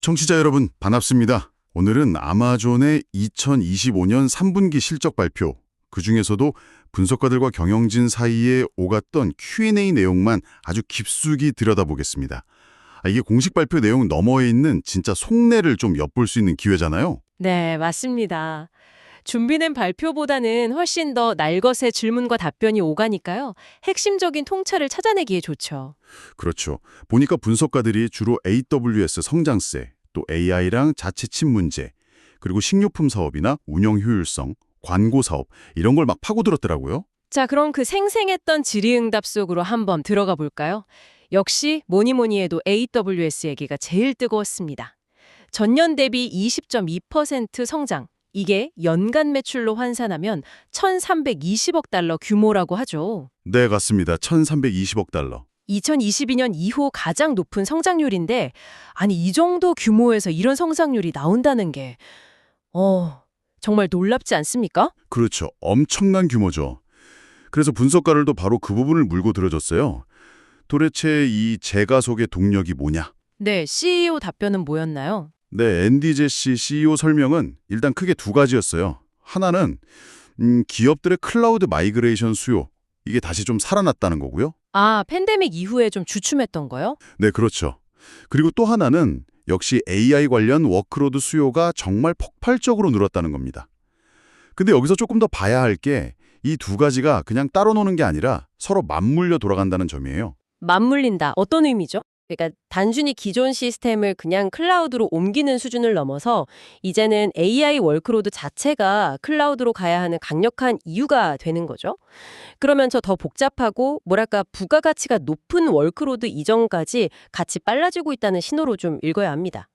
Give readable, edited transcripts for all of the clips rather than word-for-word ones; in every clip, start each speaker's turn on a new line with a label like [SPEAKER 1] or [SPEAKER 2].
[SPEAKER 1] 청취자 여러분, 반갑습니다. 오늘은 아마존의 2025년 3분기 실적 발표, 그중에서도 분석가들과 경영진 사이에 오갔던 Q&A 내용만 아주 깊숙이 들여다보겠습니다. 이게 공식 발표 내용 너머에 있는 진짜 속내를 좀 엿볼 수 있는 기회잖아요.
[SPEAKER 2] 네, 맞습니다. 준비된 발표보다는 훨씬 더 날것의 질문과 답변이 오가니까요. 핵심적인 통찰을 찾아내기에 좋죠.
[SPEAKER 1] 그렇죠. 보니까 분석가들이 주로 AWS 성장세, 또 AI랑 자체 칩 문제, 그리고 식료품 사업이나 운영 효율성, 광고 사업 이런 걸 막 파고들었더라고요.
[SPEAKER 2] 자, 그럼 그 생생했던 질의응답 속으로 한번 들어가 볼까요? 역시 뭐니 해도 AWS 얘기가 제일 뜨거웠습니다. 전년 대비 20.2% 성장. 이게 연간 매출로 환산하면 1,320억 달러 규모라고 하죠.
[SPEAKER 1] 네, 같습니다. 1,320억 달러.
[SPEAKER 2] 2022년 이후 가장 높은 성장률인데, 아니 이 정도 규모에서 이런 성장률이 나온다는 게 정말 놀랍지 않습니까?
[SPEAKER 1] 그렇죠. 엄청난 규모죠. 그래서 분석가들도 바로 그 부분을 물고 들어줬어요. 도대체 이 재가속의 동력이 뭐냐?
[SPEAKER 2] 네, CEO 답변은 뭐였나요?
[SPEAKER 1] 네, 앤디 제시 CEO 설명은 일단 크게 두 가지였어요. 하나는 기업들의 클라우드 마이그레이션 수요, 이게 다시 좀 살아났다는 거고요.
[SPEAKER 2] 아, 팬데믹 이후에 좀 주춤했던 거요?
[SPEAKER 1] 네, 그렇죠. 그리고 또 하나는 역시 AI 관련 워크로드 수요가 정말 폭발적으로 늘었다는 겁니다. 근데 여기서 조금 더 봐야 할 게 이 두 가지가 그냥 따로 노는 게 아니라 서로 맞물려 돌아간다는 점이에요.
[SPEAKER 2] 맞물린다. 어떤 의미죠? 그러니까 단순히 기존 시스템을 그냥 클라우드로 옮기는 수준을 넘어서 이제는 AI 월크로드 자체가 클라우드로 가야 하는 강력한 이유가 되는 거죠. 그러면서 더 복잡하고 뭐랄까 부가가치가 높은 월크로드 이전까지 같이 빨라지고 있다는 신호로 좀 읽어야 합니다.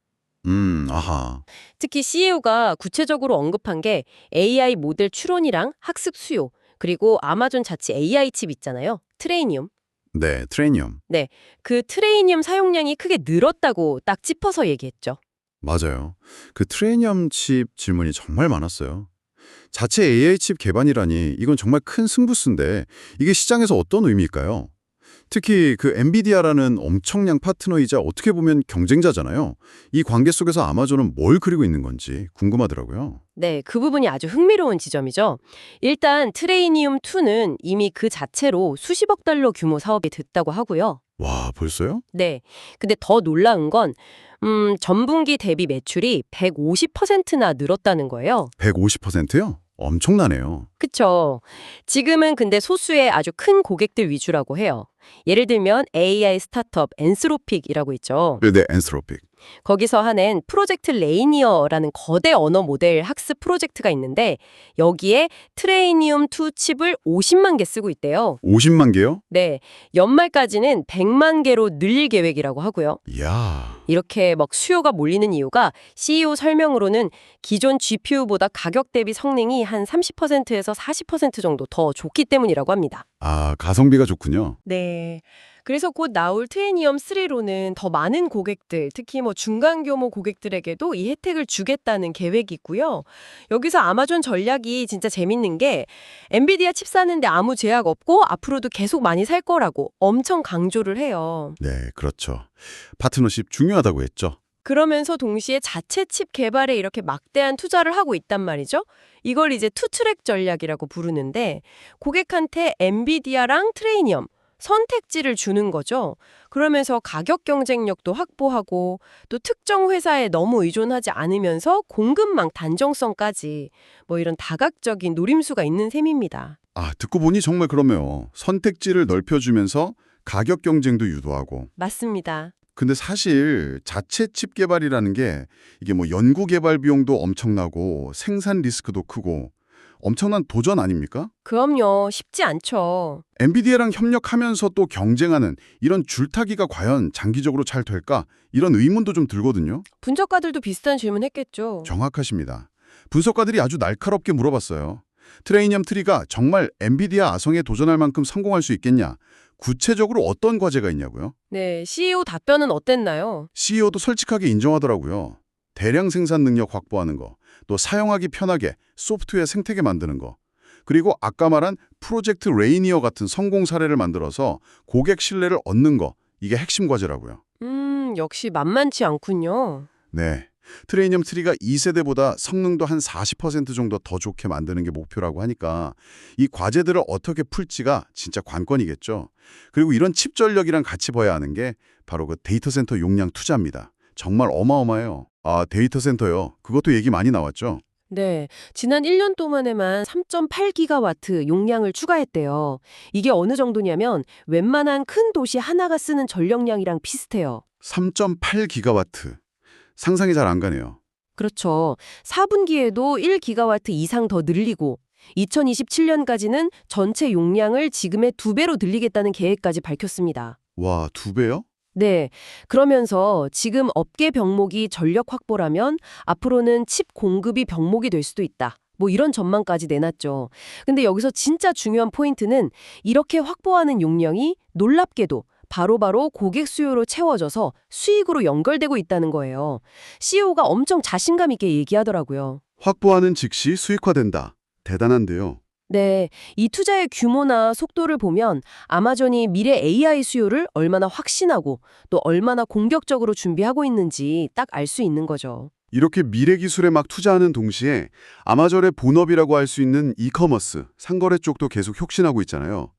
[SPEAKER 1] 아하.
[SPEAKER 2] 특히 CEO가 구체적으로 언급한 게 AI 모델 추론이랑 학습 수요, 그리고 아마존 자체 AI 칩 있잖아요. 트레이니움.
[SPEAKER 1] 네, 트레이니엄.
[SPEAKER 2] 네, 그 트레이니움 사용량이 크게 늘었다고 딱 짚어서 얘기했죠.
[SPEAKER 1] 맞아요. 그 트레이니엄 칩 질문이 정말 많았어요. 자체 AI 칩 개발이라니 이건 정말 큰 승부수인데 이게 시장에서 어떤 의미일까요? 특히 그 엔비디아라는 엄청난 파트너이자 어떻게 보면 경쟁자잖아요. 이 관계 속에서 아마존은 뭘 그리고 있는 건지 궁금하더라고요.
[SPEAKER 2] 네, 그 부분이 아주 흥미로운 지점이죠. 일단 트레이니움2는 이미 그 자체로 수십억 달러 규모 사업이 됐다고 하고요.
[SPEAKER 1] 와, 벌써요?
[SPEAKER 2] 네, 근데 더 놀라운 건 전분기 대비 매출이 150%나 늘었다는 거예요.
[SPEAKER 1] 150%요? 엄청나네요.
[SPEAKER 2] 그쵸. 지금은 근데 소수의 아주 큰 고객들 위주라고 해요. 예를 들면 AI 스타트업 엔스로픽이라고 있죠.
[SPEAKER 1] 네, 엔스로픽.
[SPEAKER 2] 거기서 하는 프로젝트 레이니어라는 거대 언어 모델 학습 프로젝트가 있는데 여기에 트레이니움2 칩을 50만 개 쓰고 있대요.
[SPEAKER 1] 50만 개요?
[SPEAKER 2] 네, 연말까지는 100만 개로 늘릴 계획이라고 하고요.
[SPEAKER 1] 이야.
[SPEAKER 2] 이렇게 막 수요가 몰리는 이유가 CEO 설명으로는 기존 GPU보다 가격 대비 성능이 한 30%에서 40% 정도 더 좋기 때문이라고 합니다.
[SPEAKER 1] 아, 가성비가 좋군요.
[SPEAKER 2] 네. 그래서 곧 나올 트레니엄 3로는 더 많은 고객들, 특히 뭐 중간 규모 고객들에게도 이 혜택을 주겠다는 계획이 있고요. 여기서 아마존 전략이 진짜 재밌는 게 엔비디아 칩 사는데 아무 제약 없고 앞으로도 계속 많이 살 거라고 엄청 강조를 해요.
[SPEAKER 1] 네, 그렇죠. 파트너십 중요하다고 했죠.
[SPEAKER 2] 그러면서 동시에 자체 칩 개발에 이렇게 막대한 투자를 하고 있단 말이죠. 이걸 이제 투트랙 전략이라고 부르는데 고객한테 엔비디아랑 트레이니엄 선택지를 주는 거죠. 그러면서 가격 경쟁력도 확보하고 또 특정 회사에 너무 의존하지 않으면서 공급망 단정성까지 뭐 이런 다각적인 노림수가 있는 셈입니다.
[SPEAKER 1] 아, 듣고 보니 정말 그러네요. 선택지를 넓혀주면서 가격 경쟁도 유도하고.
[SPEAKER 2] 맞습니다.
[SPEAKER 1] 근데 사실 자체 칩 개발이라는 게 이게 뭐 연구 개발 비용도 엄청나고 생산 리스크도 크고 엄청난 도전 아닙니까?
[SPEAKER 2] 그럼요. 쉽지 않죠.
[SPEAKER 1] 엔비디아랑 협력하면서 또 경쟁하는 이런 줄타기가 과연 장기적으로 잘 될까? 이런 의문도 좀 들거든요.
[SPEAKER 2] 분석가들도 비슷한 질문 했겠죠.
[SPEAKER 1] 정확하십니다. 분석가들이 아주 날카롭게 물어봤어요. 트레이니엄 트리가 정말 엔비디아 아성에 도전할 만큼 성공할 수 있겠냐? 구체적으로 어떤 과제가 있냐고요?
[SPEAKER 2] 네, CEO 답변은 어땠나요?
[SPEAKER 1] CEO도 솔직하게 인정하더라고요. 대량 생산 능력 확보하는 거, 또 사용하기 편하게 소프트웨어 생태계 만드는 거, 그리고 아까 말한 프로젝트 레이니어 같은 성공 사례를 만들어서 고객 신뢰를 얻는 거, 이게 핵심 과제라고요.
[SPEAKER 2] 역시 만만치 않군요.
[SPEAKER 1] 네. 트레이니엄 3가 2세대보다 성능도 한 40% 정도 더 좋게 만드는 게 목표라고 하니까 이 과제들을 어떻게 풀지가 진짜 관건이겠죠. 그리고 이런 칩 전력이랑 같이 봐야 하는 게 바로 그 데이터 센터 용량 투자입니다. 정말 어마어마해요. 아, 데이터 센터요. 그것도 얘기 많이 나왔죠.
[SPEAKER 2] 네, 지난 1년 동안에만 3.8기가와트 용량을 추가했대요. 이게 어느 정도냐면 웬만한 큰 도시 하나가 쓰는 전력량이랑 비슷해요.
[SPEAKER 1] 3.8기가와트. 상상이 잘 안 가네요.
[SPEAKER 2] 그렇죠. 4분기에도 1기가와트 이상 더 늘리고 2027년까지는 전체 용량을 지금의 2배로 늘리겠다는 계획까지 밝혔습니다.
[SPEAKER 1] 와, 2배요?
[SPEAKER 2] 네, 그러면서 지금 업계 병목이 전력 확보라면 앞으로는 칩 공급이 병목이 될 수도 있다. 뭐 이런 전망까지 내놨죠. 근데 여기서 진짜 중요한 포인트는 이렇게 확보하는 용량이 놀랍게도 바로바로 고객 수요로 채워져서 수익으로 연결되고 있다는 거예요. CEO가 엄청 자신감 있게 얘기하더라고요.
[SPEAKER 1] 확보하는 즉시 수익화된다. 대단한데요.
[SPEAKER 2] 네, 이 투자의 규모나 속도를 보면 아마존이 미래 AI 수요를 얼마나 확신하고 또 얼마나 공격적으로 준비하고 있는지 딱 알 수 있는 거죠.
[SPEAKER 1] 이렇게 미래 기술에 막 투자하는 동시에 아마존의 본업이라고 할 수 있는 이커머스, 상거래 쪽도 계속 혁신하고 있잖아요.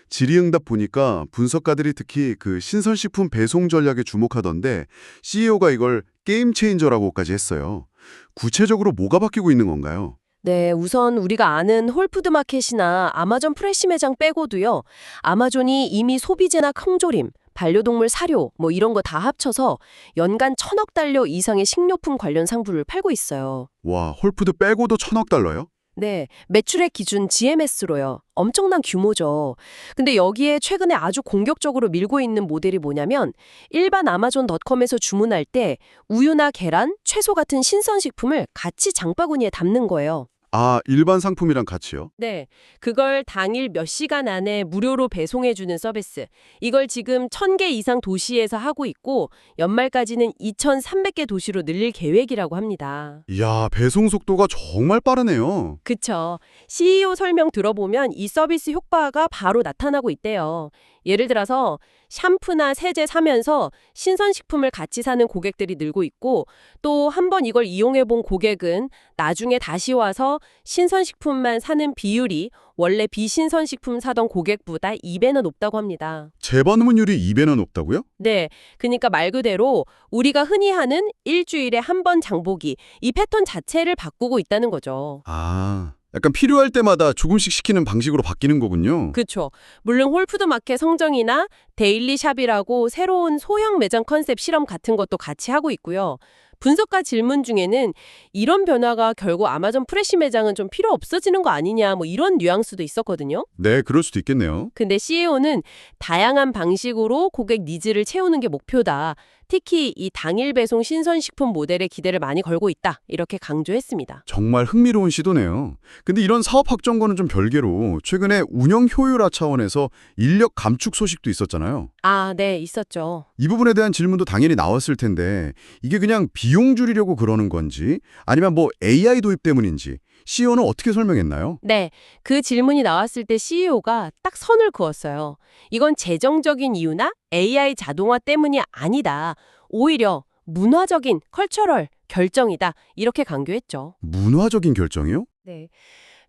[SPEAKER 1] 질의응답 보니까 분석가들이 특히 그 신선식품 배송 전략에 주목하던데 CEO가 이걸 게임 체인저라고까지 했어요. 구체적으로 뭐가 바뀌고 있는 건가요?
[SPEAKER 2] 네, 우선 우리가 아는 홀푸드마켓이나 아마존 프레시 매장 빼고도요. 아마존이 이미 소비재나 콩조림, 반려동물 사료 뭐 이런 거 다 합쳐서 연간 1,000억 달러 이상의 식료품 관련 상품을 팔고 있어요.
[SPEAKER 1] 와, 홀푸드 빼고도 1,000억 달러요?
[SPEAKER 2] 네, 매출액 기준 GMS로요. 엄청난 규모죠. 근데 여기에 최근에 아주 공격적으로 밀고 있는 모델이 뭐냐면 일반 아마존.com에서 주문할 때 우유나 계란, 채소 같은 신선식품을 같이 장바구니에 담는 거예요.
[SPEAKER 1] 아, 일반 상품이랑 같이요?
[SPEAKER 2] 네, 그걸 당일 몇 시간 안에 무료로 배송해주는 서비스. 이걸 지금 1,000개 이상 도시에서 하고 있고 연말까지는 2,300개 도시로 늘릴 계획이라고 합니다.
[SPEAKER 1] 이야, 배송 속도가 정말 빠르네요.
[SPEAKER 2] 그쵸. CEO 설명 들어보면 이 서비스 효과가 바로 나타나고 있대요. 예를 들어서 샴푸나 세제 사면서 신선식품을 같이 사는 고객들이 늘고 있고 또 한 번 이걸 이용해본 고객은 나중에 다시 와서 신선식품만 사는 비율이 원래 비신선식품 사던 고객보다 2배나 높다고 합니다.
[SPEAKER 1] 재반문율이 2배나 높다고요?
[SPEAKER 2] 네, 그러니까 말 그대로 우리가 흔히 하는 일주일에 한 번 장보기, 이 패턴 자체를 바꾸고 있다는 거죠.
[SPEAKER 1] 아, 약간 필요할 때마다 조금씩 시키는 방식으로 바뀌는 거군요.
[SPEAKER 2] 그렇죠. 물론 홀푸드마켓 성정이나 데일리샵이라고 새로운 소형 매장 컨셉 실험 같은 것도 같이 하고 있고요. 분석가 질문 중에는 이런 변화가 결국 아마존 프레시 매장은 좀 필요 없어지는 거 아니냐 뭐 이런 뉘앙스도 있었거든요.
[SPEAKER 1] 네, 그럴 수도 있겠네요.
[SPEAKER 2] 근데 CEO는 다양한 방식으로 고객 니즈를 채우는 게 목표다. 특히 이 당일 배송 신선식품 모델에 기대를 많이 걸고 있다. 이렇게 강조했습니다.
[SPEAKER 1] 정말 흥미로운 시도네요. 근데 이런 사업 확정과는 좀 별개로 최근에 운영 효율화 차원에서 인력 감축 소식도 있었잖아요.
[SPEAKER 2] 아, 네, 있었죠.
[SPEAKER 1] 이 부분에 대한 질문도 당연히 나왔을 텐데 이게 그냥 비용 줄이려고 그러는 건지 아니면 뭐 AI 도입 때문인지 CEO는 어떻게 설명했나요?
[SPEAKER 2] 네, 그 질문이 나왔을 때 CEO가 딱 선을 그었어요. 이건 재정적인 이유나 AI 자동화 때문이 아니다. 오히려 문화적인 컬처럴 결정이다. 이렇게 강조했죠.
[SPEAKER 1] 문화적인 결정이요?
[SPEAKER 2] 네.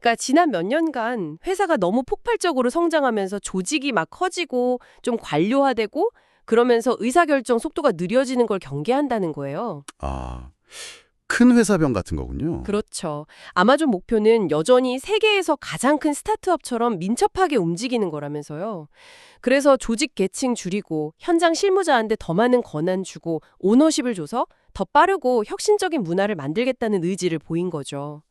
[SPEAKER 2] 그러니까 지난 몇 년간 회사가 너무 폭발적으로 성장하면서 조직이 막 커지고 좀 관료화되고 그러면서 의사결정 속도가 느려지는 걸 경계한다는 거예요.
[SPEAKER 1] 아, 큰 회사병 같은 거군요.
[SPEAKER 2] 그렇죠. 아마존 목표는 여전히 세계에서 가장 큰 스타트업처럼 민첩하게 움직이는 거라면서요. 그래서 조직 계층 줄이고 현장 실무자한테 더 많은 권한 주고 오너십을 줘서 더 빠르고 혁신적인 문화를 만들겠다는 의지를 보인 거죠.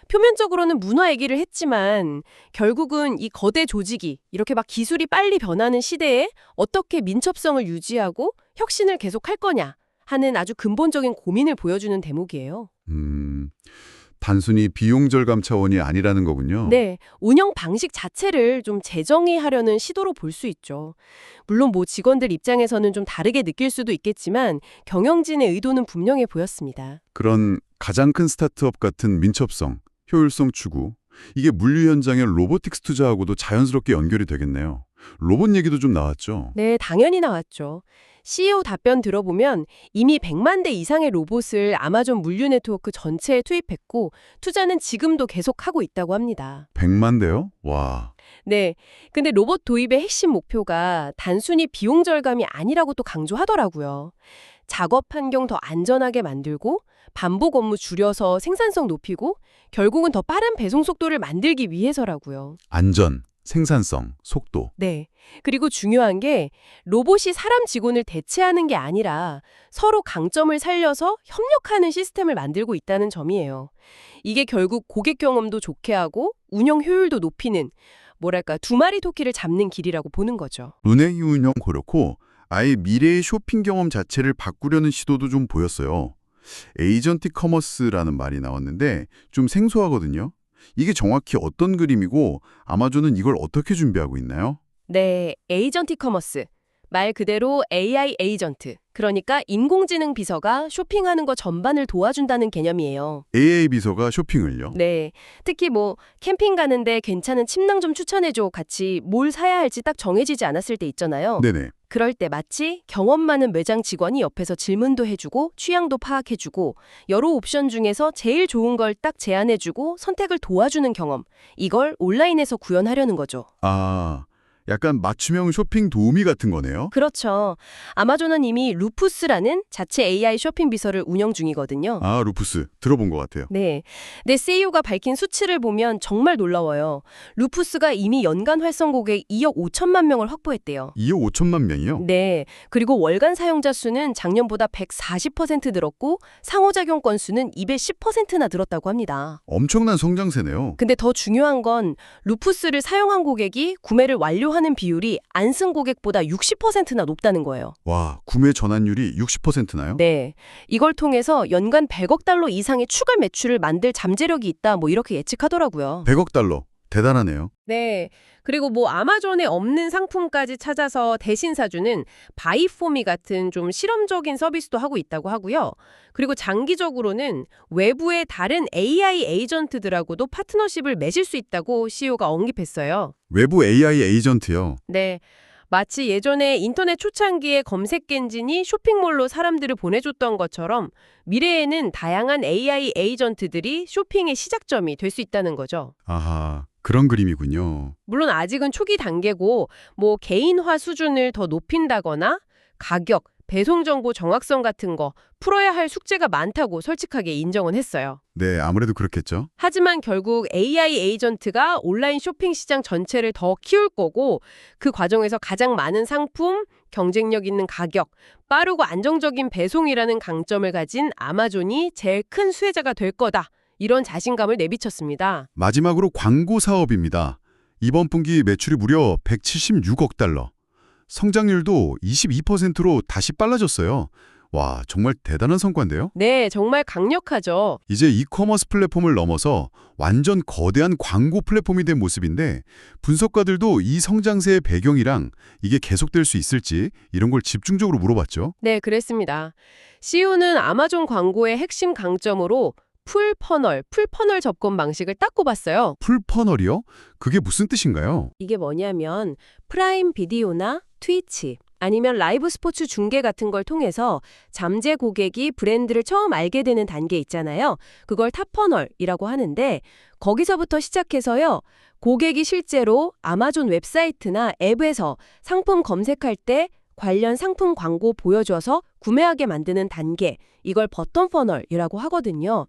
[SPEAKER 2] 표면적으로는 문화 얘기를 했지만 결국은 이 거대 조직이 이렇게 막 기술이 빨리 변하는 시대에 어떻게 민첩성을 유지하고 혁신을 계속할 거냐 하는 아주 근본적인 고민을 보여주는 대목이에요.
[SPEAKER 1] 단순히 비용 절감 차원이 아니라는 거군요.
[SPEAKER 2] 네, 운영 방식 자체를 좀 재정의하려는 시도로 볼 수 있죠. 물론 뭐 직원들 입장에서는 좀 다르게 느낄 수도 있겠지만 경영진의 의도는 분명해 보였습니다.
[SPEAKER 1] 그런 가장 큰 스타트업 같은 민첩성, 효율성 추구, 이게 물류 현장의 로보틱스 투자하고도 자연스럽게 연결이 되겠네요. 로봇 얘기도 좀 나왔죠.
[SPEAKER 2] 네, 당연히 나왔죠. CEO 답변 들어보면 이미 100만 대 이상의 로봇을 아마존 물류 네트워크 전체에 투입했고 투자는 지금도 계속하고 있다고 합니다.
[SPEAKER 1] 100만 대요? 와.
[SPEAKER 2] 네, 근데 로봇 도입의 핵심 목표가 단순히 비용 절감이 아니라고 또 강조하더라고요. 작업 환경 더 안전하게 만들고 반복 업무 줄여서 생산성 높이고 결국은 더 빠른 배송 속도를 만들기 위해서라고요.
[SPEAKER 1] 안전, 생산성, 속도.
[SPEAKER 2] 네. 그리고 중요한 게 로봇이 사람 직원을 대체하는 게 아니라 서로 강점을 살려서 협력하는 시스템을 만들고 있다는 점이에요. 이게 결국 고객 경험도 좋게 하고 운영 효율도 높이는 뭐랄까 두 마리 토끼를 잡는 길이라고 보는 거죠.
[SPEAKER 1] 은행 운영 그렇고 아예 미래의 쇼핑 경험 자체를 바꾸려는 시도도 좀 보였어요. 에이전틱 커머스라는 말이 나왔는데 좀 생소하거든요. 이게 정확히 어떤 그림이고 아마존은 이걸 어떻게 준비하고 있나요?
[SPEAKER 2] 네, 에이전틱 커머스. 말 그대로 AI 에이전트. 그러니까 인공지능 비서가 쇼핑하는 것 전반을 도와준다는 개념이에요.
[SPEAKER 1] AI 비서가 쇼핑을요?
[SPEAKER 2] 네, 특히 뭐 캠핑 가는데 괜찮은 침낭 좀 추천해줘 같이 뭘 사야 할지 딱 정해지지 않았을 때 있잖아요.
[SPEAKER 1] 네네.
[SPEAKER 2] 그럴 때 마치 경험 많은 매장 직원이 옆에서 질문도 해주고 취향도 파악해주고 여러 옵션 중에서 제일 좋은 걸 딱 제안해주고 선택을 도와주는 경험. 이걸 온라인에서 구현하려는 거죠.
[SPEAKER 1] 아, 약간 맞춤형 쇼핑 도우미 같은 거네요?
[SPEAKER 2] 그렇죠. 아마존은 이미 루푸스라는 자체 AI 쇼핑 비서를 운영 중이거든요.
[SPEAKER 1] 아, 루푸스. 들어본 것 같아요.
[SPEAKER 2] 네. 내 CEO가 밝힌 수치를 보면 정말 놀라워요. 루푸스가 이미 연간 활성 고객 2억 5천만 명을 확보했대요.
[SPEAKER 1] 2억 5천만 명이요?
[SPEAKER 2] 네. 그리고 월간 사용자 수는 작년보다 140% 늘었고 상호작용 건수는 210%나 늘었다고 합니다.
[SPEAKER 1] 엄청난 성장세네요.
[SPEAKER 2] 근데 더 중요한 건 루푸스를 사용한 고객이 구매를 완료하는 비율이 안 쓴 고객보다 60%나 높다는 거예요.
[SPEAKER 1] 와, 구매 전환율이 60%나요?
[SPEAKER 2] 네. 이걸 통해서 연간 100억 달러 이상의 추가 매출을 만들 잠재력이 있다 뭐 이렇게 예측하더라고요.
[SPEAKER 1] 100억 달러. 대단하네요.
[SPEAKER 2] 네. 그리고 뭐 아마존에 없는 상품까지 찾아서 대신 사주는 바이포미 같은 좀 실험적인 서비스도 하고 있다고 하고요. 그리고 장기적으로는 외부의 다른 AI 에이전트들하고도 파트너십을 맺을 수 있다고 CEO가 언급했어요.
[SPEAKER 1] 외부 AI 에이전트요.
[SPEAKER 2] 네. 마치 예전에 인터넷 초창기에 검색 엔진이 쇼핑몰로 사람들을 보내줬던 것처럼 미래에는 다양한 AI 에이전트들이 쇼핑의 시작점이 될 수 있다는 거죠.
[SPEAKER 1] 아하, 그런 그림이군요.
[SPEAKER 2] 물론 아직은 초기 단계고 뭐 개인화 수준을 더 높인다거나 가격, 배송 정보 정확성 같은 거 풀어야 할 숙제가 많다고 솔직하게 인정은 했어요.
[SPEAKER 1] 네, 아무래도 그렇겠죠.
[SPEAKER 2] 하지만 결국 AI 에이전트가 온라인 쇼핑 시장 전체를 더 키울 거고 그 과정에서 가장 많은 상품, 경쟁력 있는 가격, 빠르고 안정적인 배송이라는 강점을 가진 아마존이 제일 큰 수혜자가 될 거다. 이런 자신감을 내비쳤습니다.
[SPEAKER 1] 마지막으로 광고 사업입니다. 이번 분기 매출이 무려 176억 달러. 성장률도 22%로 다시 빨라졌어요. 와, 정말 대단한 성과인데요?
[SPEAKER 2] 네, 정말 강력하죠.
[SPEAKER 1] 이제 이커머스 플랫폼을 넘어서 완전 거대한 광고 플랫폼이 된 모습인데 분석가들도 이 성장세의 배경이랑 이게 계속될 수 있을지 이런 걸 집중적으로 물어봤죠.
[SPEAKER 2] 네, 그랬습니다. CEO는 아마존 광고의 핵심 강점으로 풀퍼널 접근 방식을 딱 꼽았어요.
[SPEAKER 1] 풀퍼널이요? 그게 무슨 뜻인가요?
[SPEAKER 2] 이게 뭐냐면 프라임 비디오나 트위치 아니면 라이브 스포츠 중계 같은 걸 통해서 잠재 고객이 브랜드를 처음 알게 되는 단계 있잖아요. 그걸 탑퍼널이라고 하는데 거기서부터 시작해서요. 고객이 실제로 아마존 웹사이트나 앱에서 상품 검색할 때 관련 상품 광고 보여줘서 구매하게 만드는 단계, 이걸 버튼 퍼널이라고 하거든요.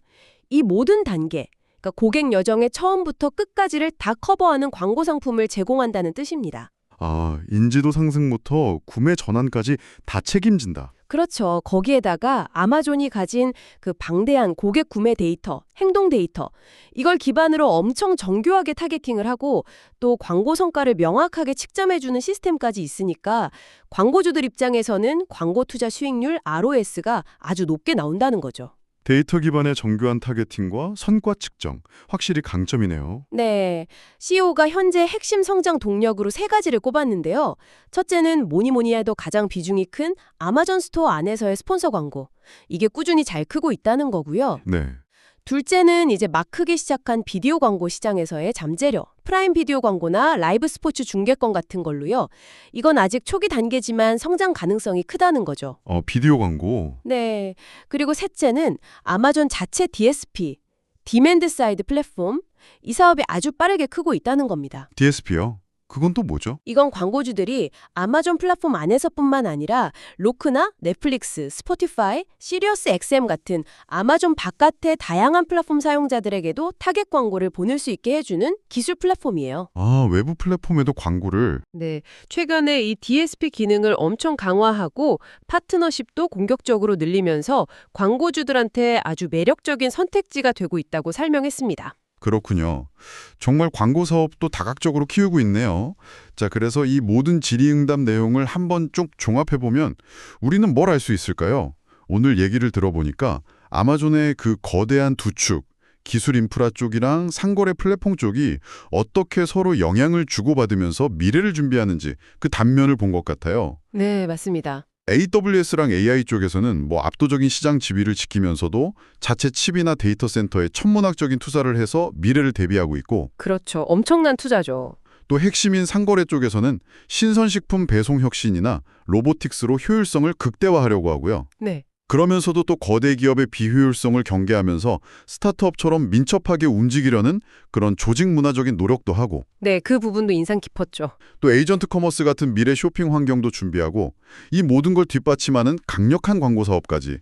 [SPEAKER 2] 이 모든 단계, 그러니까 고객 여정의 처음부터 끝까지를 다 커버하는 광고 상품을 제공한다는 뜻입니다.
[SPEAKER 1] 아, 인지도 상승부터 구매 전환까지 다 책임진다.
[SPEAKER 2] 그렇죠. 거기에다가 아마존이 가진 그 방대한 고객 구매 데이터, 행동 데이터, 이걸 기반으로 엄청 정교하게 타겟팅을 하고 또 광고 성과를 명확하게 측정해주는 시스템까지 있으니까 광고주들 입장에서는 광고 투자 수익률 ROS가 아주 높게 나온다는 거죠.
[SPEAKER 1] 데이터 기반의 정교한 타겟팅과 성과 측정, 확실히 강점이네요.
[SPEAKER 2] 네, CEO가 현재 핵심 성장 동력으로 세 가지를 꼽았는데요. 첫째는 뭐니 해도 가장 비중이 큰 아마존 스토어 안에서의 스폰서 광고. 이게 꾸준히 잘 크고 있다는 거고요.
[SPEAKER 1] 네.
[SPEAKER 2] 둘째는 이제 막 크기 시작한 비디오 광고 시장에서의 잠재력, 프라임 비디오 광고나 라이브 스포츠 중계권 같은 걸로요. 이건 아직 초기 단계지만 성장 가능성이 크다는 거죠.
[SPEAKER 3] 비디오 광고.
[SPEAKER 2] 네. 그리고 셋째는 아마존 자체 DSP, 디맨드 사이드 플랫폼, 이 사업이 아주 빠르게 크고 있다는 겁니다.
[SPEAKER 3] DSP요? 그건 또 뭐죠?
[SPEAKER 2] 이건 광고주들이 아마존 플랫폼 안에서뿐만 아니라 로크나 넷플릭스, 스포티파이, 시리어스 XM 같은 아마존 바깥의 다양한 플랫폼 사용자들에게도 타겟 광고를 보낼 수 있게 해주는 기술 플랫폼이에요.
[SPEAKER 3] 외부 플랫폼에도 광고를.
[SPEAKER 2] 네, 최근에 이 DSP 기능을 엄청 강화하고 파트너십도 공격적으로 늘리면서 광고주들한테 아주 매력적인 선택지가 되고 있다고 설명했습니다.
[SPEAKER 3] 그렇군요. 정말 광고 사업도 다각적으로 키우고 있네요. 자, 그래서 이 모든 질의응답 내용을 한번 쭉 종합해보면 우리는 뭘 알 수 있을까요? 오늘 얘기를 들어보니까 아마존의 그 거대한 두 축, 기술 인프라 쪽이랑 상거래 플랫폼 쪽이 어떻게 서로 영향을 주고받으면서 미래를 준비하는지 그 단면을 본 것 같아요.
[SPEAKER 2] 네, 맞습니다.
[SPEAKER 3] AWS랑 AI 쪽에서는 압도적인 시장 지위를 지키면서도 자체 칩이나 데이터 센터에 천문학적인 투자를 해서 미래를 대비하고 있고,
[SPEAKER 2] 그렇죠. 엄청난 투자죠.
[SPEAKER 3] 또 핵심인 상거래 쪽에서는 신선식품 배송 혁신이나 로보틱스로 효율성을 극대화하려고 하고요.
[SPEAKER 2] 네.
[SPEAKER 3] 그러면서도 또 거대 기업의 비효율성을 경계하면서 스타트업처럼 민첩하게 움직이려는 그런 조직 문화적인 노력도 하고,
[SPEAKER 2] 네, 그 부분도 인상 깊었죠.
[SPEAKER 3] 또 에이전트 커머스 같은 미래 쇼핑 환경도 준비하고, 이 모든 걸 뒷받침하는 강력한 광고 사업까지.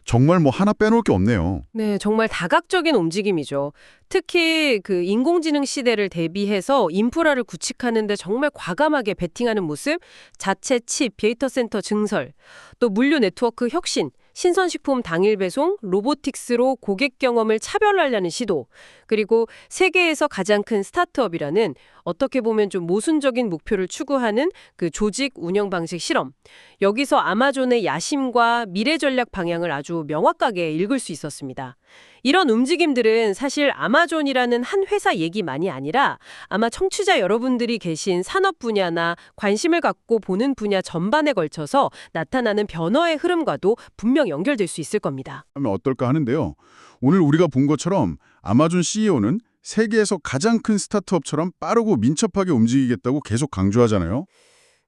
[SPEAKER 3] 정말 하나 빼놓을 게 없네요.
[SPEAKER 2] 네, 정말 다각적인 움직임이죠. 특히 그 인공지능 시대를 대비해서 인프라를 구축하는데 정말 과감하게 베팅하는 모습, 자체 칩, 데이터 센터 증설, 또 물류 네트워크 혁신, 신선식품 당일 배송, 로보틱스로 고객 경험을 차별화하려는 시도, 그리고 세계에서 가장 큰 스타트업이라는 어떻게 보면 좀 모순적인 목표를 추구하는 그 조직 운영 방식 실험. 여기서 아마존의 야심과 미래 전략 방향을 아주 명확하게 읽을 수 있었습니다. 이런 움직임들은 사실 아마존이라는 한 회사 얘기만이 아니라 아마 청취자 여러분들이 계신 산업 분야나 관심을 갖고 보는 분야 전반에 걸쳐서 나타나는 변화의 흐름과도 분명 연결될 수 있을 겁니다.
[SPEAKER 4] 하면 어떨까 하는데요. 오늘 우리가 본 것처럼 아마존 CEO는 세계에서 가장 큰 스타트업처럼 빠르고 민첩하게 움직이겠다고 계속 강조하잖아요.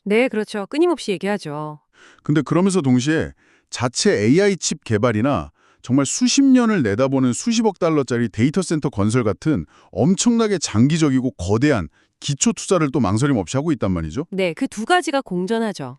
[SPEAKER 2] 네, 그렇죠. 끊임없이 얘기하죠.
[SPEAKER 4] 근데 그러면서 동시에 자체 AI 칩 개발이나 정말 수십 년을 내다보는 수십억 달러짜리 데이터 센터 건설 같은 엄청나게 장기적이고 거대한 기초 투자를 또 망설임 없이 하고 있단 말이죠.
[SPEAKER 2] 네, 그 두 가지가 공존하죠.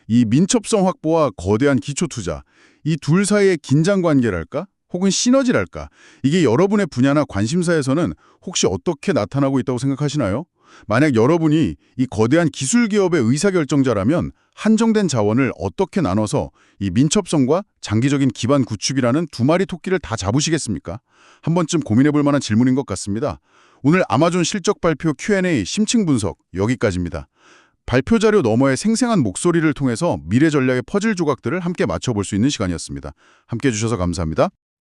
[SPEAKER 4] 이 민첩성 확보와 거대한 기초 투자, 이 둘 사이의 긴장 관계랄까? 혹은 시너지랄까? 이게 여러분의 분야나 관심사에서는 혹시 어떻게 나타나고 있다고 생각하시나요? 만약 여러분이 이 거대한 기술 기업의 의사결정자라면 한정된 자원을 어떻게 나눠서 이 민첩성과 장기적인 기반 구축이라는 두 마리 토끼를 다 잡으시겠습니까? 한 번쯤 고민해 볼 만한 질문인 것 같습니다. 오늘 아마존 실적 발표 Q&A 심층 분석 여기까지입니다. 발표 자료 너머의 생생한 목소리를 통해서 미래 전략의 퍼즐 조각들을 함께 맞춰볼 수 있는 시간이었습니다. 함께 해주셔서 감사합니다.